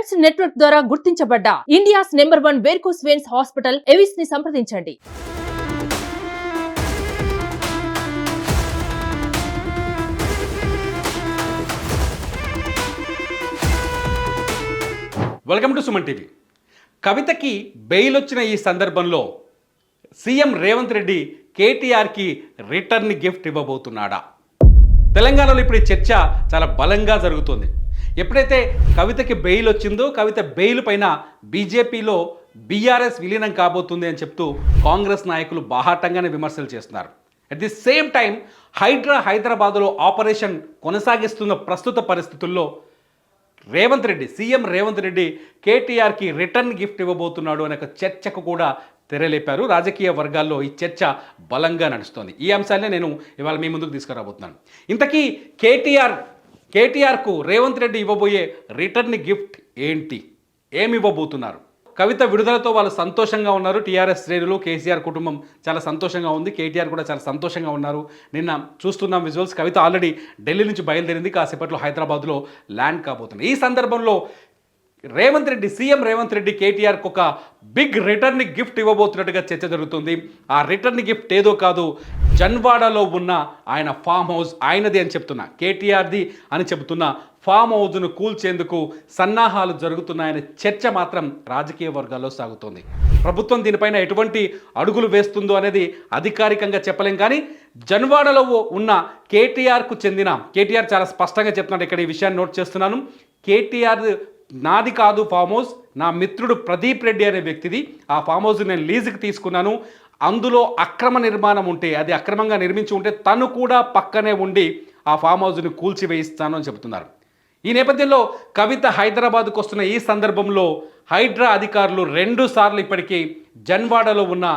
Specs network ద్వారా గుర్తించబడ్డ India's number 1 varicose veins hospital Avis ని సంప్రదించండి. Welcome to Suman TV. కవితకి బెయిల్ వచ్చిన ఈ సందర్భంలో సీఎం రేవంత్ రెడ్డి కేటీఆర్కి రిటర్న్ గిఫ్ట్ ఇవ్వబోతున్నాడా? తెలంగాణలో ఇప్పుడు ఈ చర్చ చాలా బలంగా జరుగుతుంది. ఎప్పుడైతే కవితకి బెయిల్ వచ్చిందో కవిత బెయిల్ పైన బీజేపీలో బీఆర్ఎస్ విలీనం కాబోతుంది అని చెప్తూ కాంగ్రెస్ నాయకులు బాహాటంగానే విమర్శలు చేస్తున్నారు. అట్ ది సేమ్ టైం హైదరాబాదులో ఆపరేషన్ కొనసాగిస్తున్న ప్రస్తుత పరిస్థితుల్లో సీఎం రేవంత్ రెడ్డి కేటీఆర్కి రిటర్న్ గిఫ్ట్ ఇవ్వబోతున్నాడు అనే ఒక చర్చకు కూడా తెరలేపారు. రాజకీయ వర్గాల్లో ఈ చర్చ బలంగా నడుస్తోంది. ఈ అంశాలనే నేను ఇవాళ మీ ముందుకు తీసుకురాబోతున్నాను. ఇంతకీ కేటీఆర్కు రేవంత్ రెడ్డి ఇవ్వబోయే రిటర్న్ గిఫ్ట్ ఏంటి? ఏమి ఇవ్వబోతున్నారు? కవిత విడుదలతో వాళ్ళు సంతోషంగా ఉన్నారు. టీఆర్ఎస్ శ్రేణులు, కేసీఆర్ కుటుంబం చాలా సంతోషంగా ఉంది. కేటీఆర్ కూడా చాలా సంతోషంగా ఉన్నారు. నిన్న చూస్తున్నాం విజువల్స్. కవిత ఆల్రెడీ ఢిల్లీ నుంచి బయలుదేరింది. కాసేపట్లో హైదరాబాద్లో ల్యాండ్ కాబోతుంది. ఈ సందర్భంలో సీఎం రేవంత్ రెడ్డి కేటీఆర్కి ఒక బిగ్ రిటర్న్ గిఫ్ట్ ఇవ్వబోతున్నట్టుగా చర్చ జరుగుతుంది. ఆ రిటర్న్ గిఫ్ట్ ఏదో కాదు, జన్వాడలో ఉన్న ఆయన ఫామ్ హౌస్ ఆయనది అని చెప్తున్నా, కేటీఆర్ది అని చెబుతున్న ఫామ్ హౌస్ను కూల్చేందుకు సన్నాహాలు జరుగుతున్నాయనే చర్చ మాత్రం రాజకీయ వర్గాల్లో సాగుతోంది. ప్రభుత్వం దీనిపైన ఎటువంటి అడుగులు వేస్తుందో అనేది అధికారికంగా చెప్పలేం. కానీ జన్వాడలో ఉన్న కేటీఆర్ చాలా స్పష్టంగా చెప్తున్నాడు. ఇక్కడ ఈ విషయాన్ని నోట్ చేస్తున్నాను. కేటీఆర్ నాది కాదు ఫామ్ హౌస్, నా మిత్రుడు ప్రదీప్ రెడ్డి అనే వ్యక్తిది. ఆ ఫామ్ హౌస్ నేను లీజుకి తీసుకున్నాను. అందులో అక్రమ నిర్మాణం ఉంటే, అది అక్రమంగా నిర్మించి ఉంటే తను కూడా పక్కనే ఉండి ఆ ఫామ్ హౌస్ని కూల్చివేయిస్తాను అని చెబుతున్నారు. ఈ నేపథ్యంలో కవిత హైదరాబాద్కు వస్తున్న ఈ సందర్భంలో హైడ్రా అధికారులు 2 సార్లు ఇప్పటికీ జన్వాడలో ఉన్న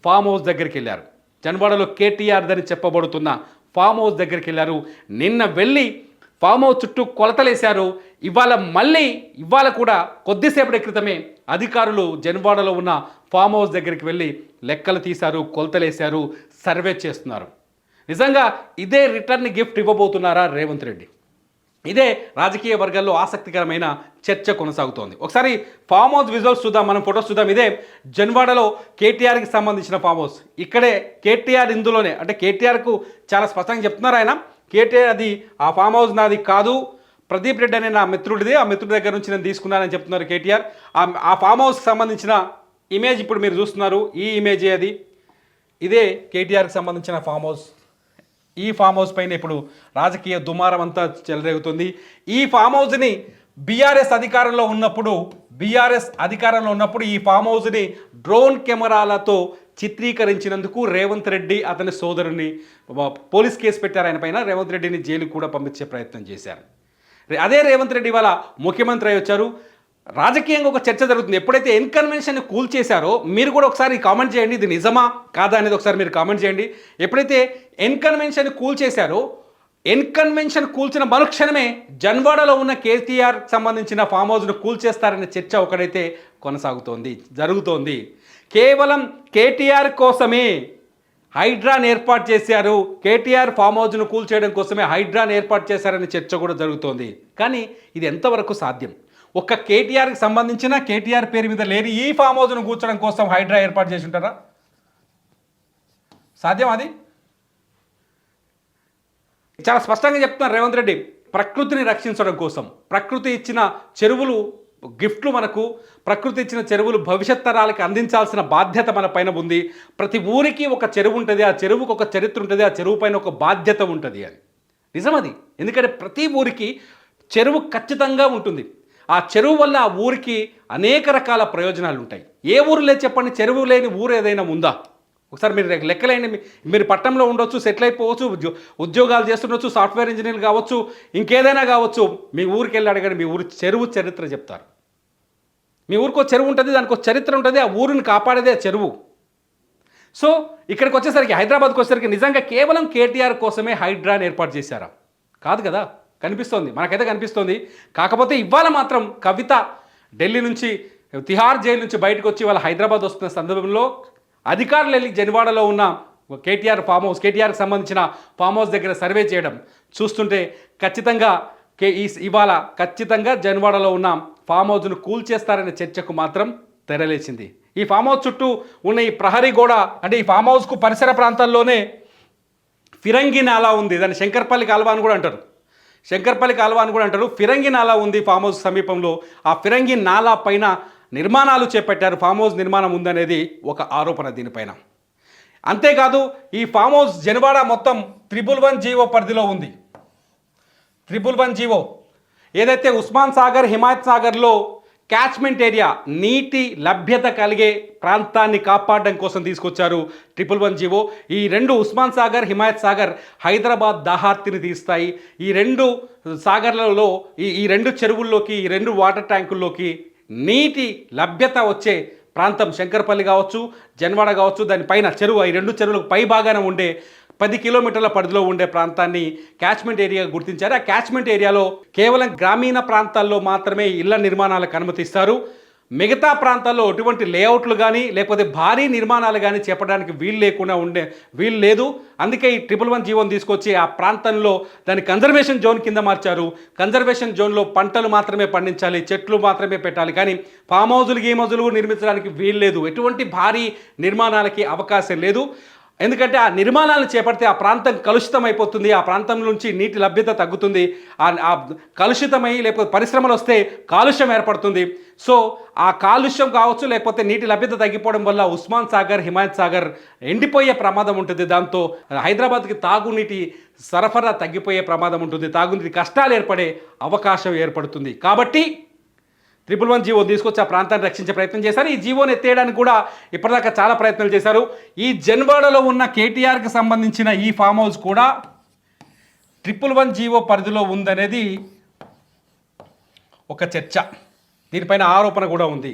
ఫామ్ హౌస్ దగ్గరికి వెళ్ళారు. జన్వాడలో కేటీఆర్ దని చెప్పబడుతున్న ఫామ్ హౌస్ దగ్గరికి వెళ్ళారు. నిన్న వెళ్ళి ఫామ్ హౌస్ చుట్టూ కొలతలేశారు. ఇవాళ కూడా కొద్దిసేపటి క్రితమే అధికారులు జన్వాడలో ఉన్న ఫామ్ హౌస్ దగ్గరికి వెళ్ళి లెక్కలు తీశారు, కొలతలేశారు, సర్వే చేస్తున్నారు. నిజంగా ఇదే రిటర్న్ గిఫ్ట్ ఇవ్వబోతున్నారా రేవంత్ రెడ్డి? ఇదే రాజకీయ వర్గాల్లో ఆసక్తికరమైన చర్చ కొనసాగుతోంది. ఒకసారి ఫామ్ హౌస్ విజువల్స్ చూద్దాం, మనం ఫొటోస్ చూద్దాం. ఇదే జన్వాడలో కేటీఆర్కి సంబంధించిన ఫామ్ హౌస్. ఇక్కడే కేటీఆర్ ఇందులోనే, అంటే కేటీఆర్కు చాలా స్పష్టంగా చెప్తున్నారు ఆయన, కేటీఆర్ అది ఆ ఫామ్ హౌస్ నాది కాదు, ప్రదీప్ రెడ్డి అనే నా మిత్రుడిది, ఆ మిత్రుడి దగ్గర నుంచి నేను తీసుకున్నానని చెప్తున్నారు కేటీఆర్. ఆ ఫామ్ హౌస్కి సంబంధించిన ఇమేజ్ ఇప్పుడు మీరు చూస్తున్నారు. ఈ ఇమేజే అది. ఇదే కేటీఆర్కి సంబంధించిన ఫామ్ హౌస్. ఈ ఫామ్ హౌస్ పైన ఇప్పుడు రాజకీయ దుమారం అంతా చెలరేగుతుంది. ఈ ఫామ్ హౌస్ని బీఆర్ఎస్ అధికారంలో ఉన్నప్పుడు ఈ ఫామ్ హౌస్ని డ్రోన్ కెమెరాలతో చిత్రీకరించినందుకు రేవంత్ రెడ్డి అతని సోదరుని పోలీస్ కేసు పెట్టారు. ఆయన పైన రేవంత్ రెడ్డిని జైలుకు కూడా పంపించే ప్రయత్నం చేశారు. అదే రేవంత్ రెడ్డి ఇవాళ ముఖ్యమంత్రి అయి వచ్చారు. రాజకీయంగా ఒక చర్చ జరుగుతుంది. ఎప్పుడైతే ఎన్కన్వెన్షన్ కూల్చేశారో మీరు కూడా ఒకసారి కామెంట్ చేయండి, ఇది నిజమా కాదా అనేది ఒకసారి మీరు కామెంట్ చేయండి. ఎప్పుడైతే ఎన్కన్వెన్షన్ కూల్చేశారో, ఎన్కన్వెన్షన్ కూల్చిన మరుక్షణమే జన్వాడలో ఉన్న కేటీఆర్ సంబంధించిన ఫామ్ హౌస్ను కూల్చేస్తారనే చర్చ ఒకడైతే జరుగుతోంది. కేవలం కేటీఆర్ కోసమే హైడ్రాను ఏర్పాటు చేశారు, కేటీఆర్ ఫామ్ హౌస్ను కూల్చేయడం కోసమే హైడ్రాను ఏర్పాటు చేశారనే చర్చ కూడా జరుగుతోంది. కానీ ఇది ఎంతవరకు సాధ్యం? ఒక్క కేటీఆర్కి సంబంధించిన, కేటీఆర్ పేరు మీద లేని ఈ ఫామ్ హౌస్ను కూర్చోడం కోసం హైడ్రా ఏర్పాటు చేసి ఉంటారా? సాధ్యం అది? చాలా స్పష్టంగా చెప్తున్నారు రేవంత్ రెడ్డి, ప్రకృతిని రక్షించడం కోసం, ప్రకృతి ఇచ్చిన చెరువులు గిఫ్ట్లు మనకు, ప్రకృతి ఇచ్చిన చెరువులు భవిష్యత్ తరాలకి అందించాల్సిన బాధ్యత మన పైన ఉంది. ప్రతి ఊరికి ఒక చెరువు ఉంటుంది, ఆ చెరువుకు ఒక చరిత్ర ఉంటుంది, ఆ చెరువు పైన ఒక బాధ్యత ఉంటుంది అని. నిజమది. ఎందుకంటే ప్రతి ఊరికి చెరువు ఖచ్చితంగా ఉంటుంది. ఆ చెరువు వల్ల ఆ ఊరికి అనేక రకాల ప్రయోజనాలు ఉంటాయి. ఏ ఊరు లేదు చెప్పండి, చెరువు లేని ఊరు ఏదైనా ఉందా? ఒకసారి మీరు లెక్కలేండి. మీరు పట్టణంలో ఉండొచ్చు, సెటిల్ అయిపోవచ్చు, ఉద్యోగాలు చేస్తుండొచ్చు, సాఫ్ట్వేర్ ఇంజనీర్లు కావచ్చు, ఇంకేదైనా కావచ్చు. మీ ఊరికి వెళ్ళి అడగండి, మీ ఊరి చెరువు చరిత్ర చెప్తారు. మీ ఊరికి ఒక చెరువు ఉంటుంది, దానికి ఒక చరిత్ర ఉంటుంది, ఆ ఊరిని కాపాడేదే ఆ చెరువు. సో ఇక్కడికి వచ్చేసరికి, హైదరాబాద్కి వచ్చేసరికి నిజంగా కేవలం కేటీఆర్ కోసమే హైడ్రాని ఏర్పాటు చేశారా? కాదు కదా, కనిపిస్తోంది, మనకైతే కనిపిస్తోంది. కాకపోతే ఇవాళ మాత్రం కవిత ఢిల్లీ నుంచి, తిహార్ జైలు నుంచి బయటకు వచ్చి వాళ్ళ హైదరాబాద్ వస్తున్న సందర్భంలో అధికారులు వెళ్ళి జన్వాడలో ఉన్న కేటీఆర్కి సంబంధించిన ఫామ్ హౌస్ దగ్గర సర్వే చేయడం చూస్తుంటే ఖచ్చితంగా ఇవాళ ఖచ్చితంగా జన్వాడలో ఉన్న ఫామ్ హౌస్ను కూల్చేస్తారనే చర్చకు మాత్రం తెరలేచింది. ఈ ఫామ్ హౌస్ చుట్టూ ఉన్న ఈ ప్రహరీ గోడ, అంటే ఈ ఫామ్ హౌస్కు పరిసర ప్రాంతాల్లోనే ఫిరంగి నాలా ఉంది. దాన్ని శంకర్పల్లి కాలువ అని కూడా అంటారు. శంకర్పల్లి కాలువ అని కూడా అంటారు. ఫిరంగి నాలా ఉంది ఫామ్ హౌస్ సమీపంలో. ఆ ఫిరంగి నాలా పైన నిర్మాణాలు చేపట్టారు. ఫామ్ హౌస్ నిర్మాణం ఉందనేది ఒక ఆరోపణ దీనిపైన. అంతేకాదు ఈ ఫామ్ హౌస్ జనవాడ మొత్తం 111 జీవో పరిధిలో ఉంది. 111 జీవో ఏదైతే ఉస్మాన్ సాగర్, హిమాయత్ సాగర్లో క్యాచ్మెంట్ ఏరియా, నీటి లభ్యత కలిగే ప్రాంతాన్ని కాపాడడం కోసం తీసుకొచ్చారు 111 జీవో. ఈ రెండు ఉస్మాన్ సాగర్, హిమాయత్ సాగర్ హైదరాబాద్ దాహార్తిని తీస్తాయి. ఈ రెండు సాగర్లలో ఈ రెండు చెరువుల్లోకి, ఈ రెండు వాటర్ ట్యాంకుల్లోకి నీటి లభ్యత వచ్చే ప్రాంతం శంకర్పల్లి కావచ్చు, జన్వాడ కావచ్చు, దానిపైన చెరువు, ఈ రెండు చెరువులకు పై భాగాన ఉండే 10 కిలోమీటర్ల పరిధిలో ఉండే ప్రాంతాన్ని క్యాచ్మెంట్ ఏరియా గుర్తించారు. ఆ క్యాచ్మెంట్ ఏరియాలో కేవలం గ్రామీణ ప్రాంతాల్లో మాత్రమే ఇళ్ల నిర్మాణాలకు అనుమతిస్తారు. మిగతా ప్రాంతాల్లో ఎటువంటి లేఅవుట్లు కానీ లేకపోతే భారీ నిర్మాణాలు కానీ చేపట్టడానికి వీలు లేదు. అందుకే ఈ 111 జీవోని తీసుకొచ్చి ఆ ప్రాంతంలో దాన్ని కన్జర్వేషన్ జోన్ కింద మార్చారు. కన్జర్వేషన్ జోన్లో పంటలు మాత్రమే పండించాలి, చెట్లు మాత్రమే పెట్టాలి, కానీ ఫామ్ హౌజులు నిర్మించడానికి వీలు లేదు. ఎటువంటి భారీ నిర్మాణాలకి అవకాశం లేదు. ఎందుకంటే ఆ నిర్మాణాలను చేపడితే ఆ ప్రాంతం కలుషితం అయిపోతుంది. ఆ ప్రాంతం నుంచి నీటి లభ్యత తగ్గుతుంది. ఆ కలుషితమై లేకపోతే పరిశ్రమలు వస్తే కాలుష్యం ఏర్పడుతుంది. సో ఆ కాలుష్యం కావచ్చు, లేకపోతే నీటి లభ్యత తగ్గిపోవడం వల్ల ఉస్మాన్ సాగర్, హిమాయత్ సాగర్ ఎండిపోయే ప్రమాదం ఉంటుంది. దాంతో హైదరాబాద్కి తాగునీటి సరఫరా తగ్గిపోయే ప్రమాదం ఉంటుంది. తాగునీటి కష్టాలు ఏర్పడే అవకాశం ఏర్పడుతుంది. కాబట్టి 111 జీవో తీసుకొచ్చి ఆ ప్రాంతాన్ని రక్షించే ప్రయత్నం చేశారు. ఈ జీవోని ఎత్తేయడానికి కూడా ఇప్పటిదాకా చాలా ప్రయత్నాలు చేశారు. ఈ జన్వాడలో ఉన్న కేటీఆర్కి సంబంధించిన ఈ ఫామ్ హౌస్ కూడా 111 జీవో పరిధిలో ఉందనేది ఒక చర్చ. దీనిపైన ఆరోపణ కూడా ఉంది.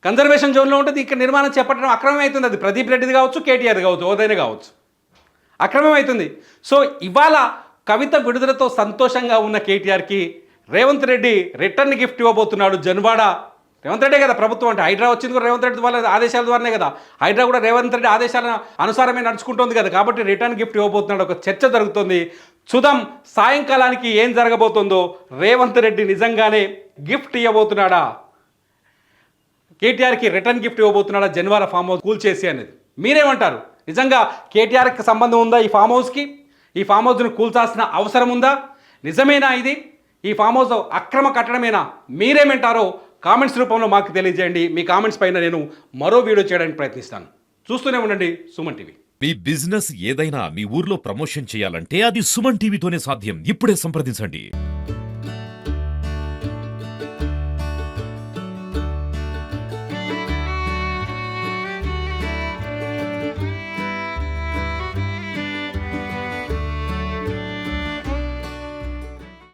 కన్జర్వేషన్ జోన్లో ఉంటుంది. ఇక్కడ నిర్మాణం చేపట్టడం అక్రమం అవుతుంది. అది ప్రదీప్ రెడ్డిది కావచ్చు, కేటీఆర్ది కావచ్చు, ఓదైనా కావచ్చు, అక్రమం అవుతుంది. సో ఇవాళ కవిత విడుదలతో సంతోషంగా ఉన్న కేటీఆర్కి రేవంత్ రెడ్డి రిటర్న్ గిఫ్ట్ ఇవ్వబోతున్నాడు. జన్వాడ రేవంత్ రెడ్డే కదా ప్రభుత్వం అంటే. హైడ్రా వచ్చింది కూడా రేవంత్ రెడ్డి వాళ్ళ ఆదేశాల ద్వారానే కదా. హైడ్రా కూడా రేవంత్ రెడ్డి ఆదేశాల అనుసారమే నడుచుకుంటుంది కదా. కాబట్టి రిటర్న్ గిఫ్ట్ ఇవ్వబోతున్నాడు. ఒక చర్చ జరుగుతుంది. చూద్దాం సాయంకాలానికి ఏం జరగబోతుందో. రేవంత్ రెడ్డి నిజంగానే గిఫ్ట్ ఇవ్వబోతున్నాడా, కేటీఆర్కి రిటర్న్ గిఫ్ట్ ఇవ్వబోతున్నాడా జన్వాడ ఫామ్ హౌస్ కూల్చేసి అనేది? మీరేమంటారు? నిజంగా కేటీఆర్కి సంబంధం ఉందా ఈ ఫామ్ హౌస్కి? ఈ ఫామ్ హౌస్ను కూల్చాల్సిన అవసరం ఉందా? నిజమేనా ఇది? ఈ ఫామ్ హౌస్ అక్రమ కట్టడమేనా? మీరేమంటారో కామెంట్స్ రూపంలో మాకు తెలియజేయండి. మీ కామెంట్స్ పైన నేను మరో వీడియో చేయడానికి ప్రయత్నిస్తాను. చూస్తూనే ఉండండి సుమన్ టీవీ. మీ బిజినెస్ ఏదైనా మీ ఊర్లో ప్రమోషన్ చేయాలంటే అది సుమన్ టీవీతోనే సాధ్యం. ఇప్పుడే సంప్రదించండి.